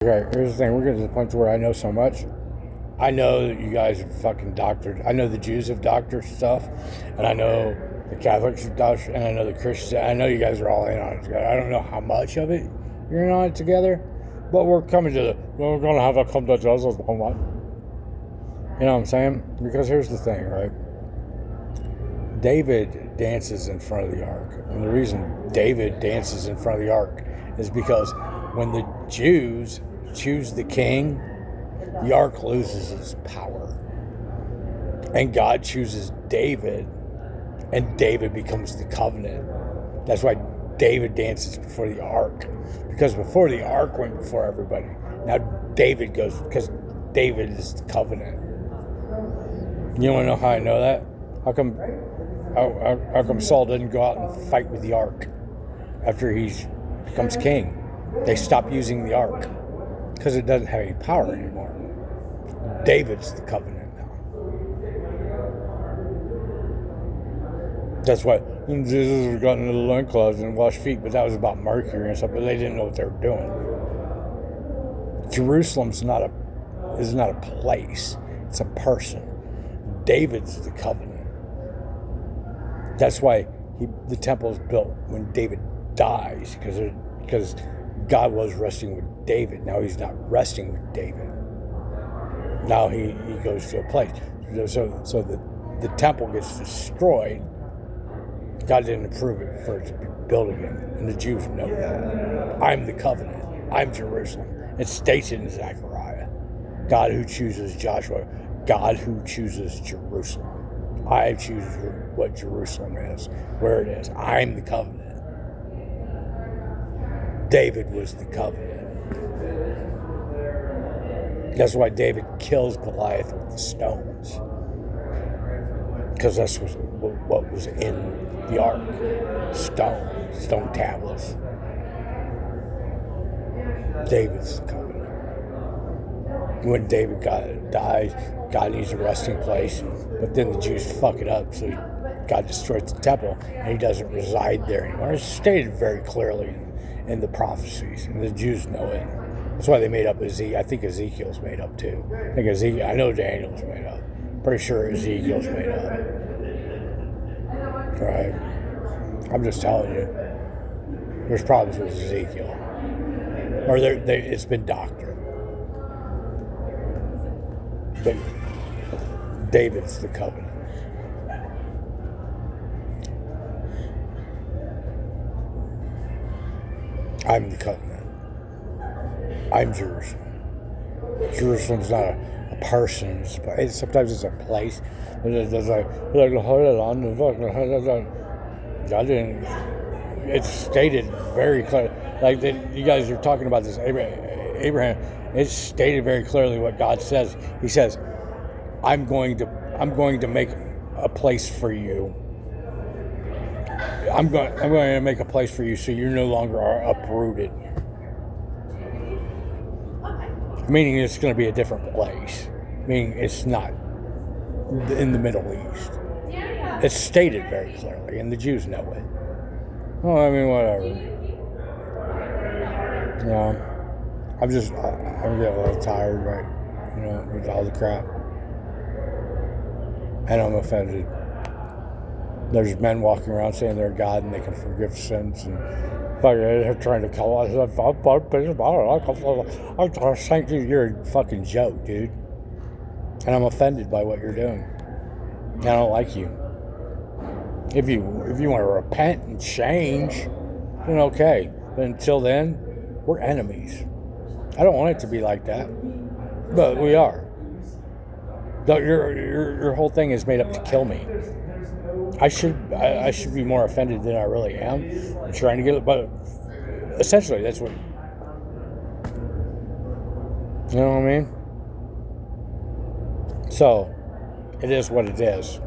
Okay, here's the thing. We're getting to the point where I know so much. I know that you guys have fucking doctored. I know the Jews have doctored stuff, and I know the Catholics have doctored, and I know the Christians. I know you guys are all in on it together. I don't know how much of it you're in on it together, but we're coming to we're going to have a come to Jesus moment. You know what I'm saying? Because here's the thing, right? David dances in front of the ark, and the reason David dances in front of the ark is because when the Jews choose the king, the ark loses its power. And God chooses David, and David becomes the covenant. That's why David dances before the ark. Because before the ark went before everybody. Now David goes, because David is the covenant. You want to know how I know that? How come Saul didn't go out and fight with the ark after he becomes king? They stopped using the ark because it doesn't have any power anymore. David's the covenant now. That's why Jesus got into the loincloths and washed feet, but that was about Mercury and stuff, but they didn't know what they were doing. Jerusalem's not a place, it's a person. David's the covenant. That's why the temple is built when David dies, because God was resting with David. Now he's not resting with David. Now he goes to a place. So the temple gets destroyed. God didn't approve it for it to be built again. And the Jews know that. I'm the covenant. I'm Jerusalem. It states it in Zechariah. God who chooses Joshua. God who chooses Jerusalem. I choose what Jerusalem is, where it is. I'm the covenant. David was the covenant. That's why David kills Goliath with the stones. Because that's what was in the ark. Stone tablets. David's the covenant. When David dies, God needs a resting place, but then the Jews fuck it up, so God destroys the temple, and he doesn't reside there anymore. It's stated very clearly in the prophecies, and the Jews know it. That's why they made up Ezekiel. I think Ezekiel's made up too. I know Daniel's made up. Pretty sure Ezekiel's made up. Right? I'm just telling you. There's problems with Ezekiel. Or it's been doctored. But David's the covenant. I'm the covenant. I'm Jerusalem. Jerusalem's not a person. Sometimes it's a place. It's stated very clearly. Like you guys are talking about this Abraham. It's stated very clearly what God says. He says, I'm going to make a place for you. I'm going to make a place for you so you no longer are uprooted. Meaning it's going to be a different place. Meaning it's not in the Middle East. It's stated very clearly, and the Jews know it. Oh, I mean, whatever. You know, I'm getting a little tired, right? You know, with all the crap. And I'm offended. There's men walking around saying they're God and they can forgive sins, and they're trying to call us. I'm saying you're a fucking joke, dude. And I'm offended by what you're doing. I don't like you. If you want to repent and change, then okay. But until then, we're enemies. I don't want it to be like that, but we are. Your whole thing is made up to kill me. I should be more offended than I really am. I'm trying to get it, but essentially that's what. You know what I mean? So, it is what it is.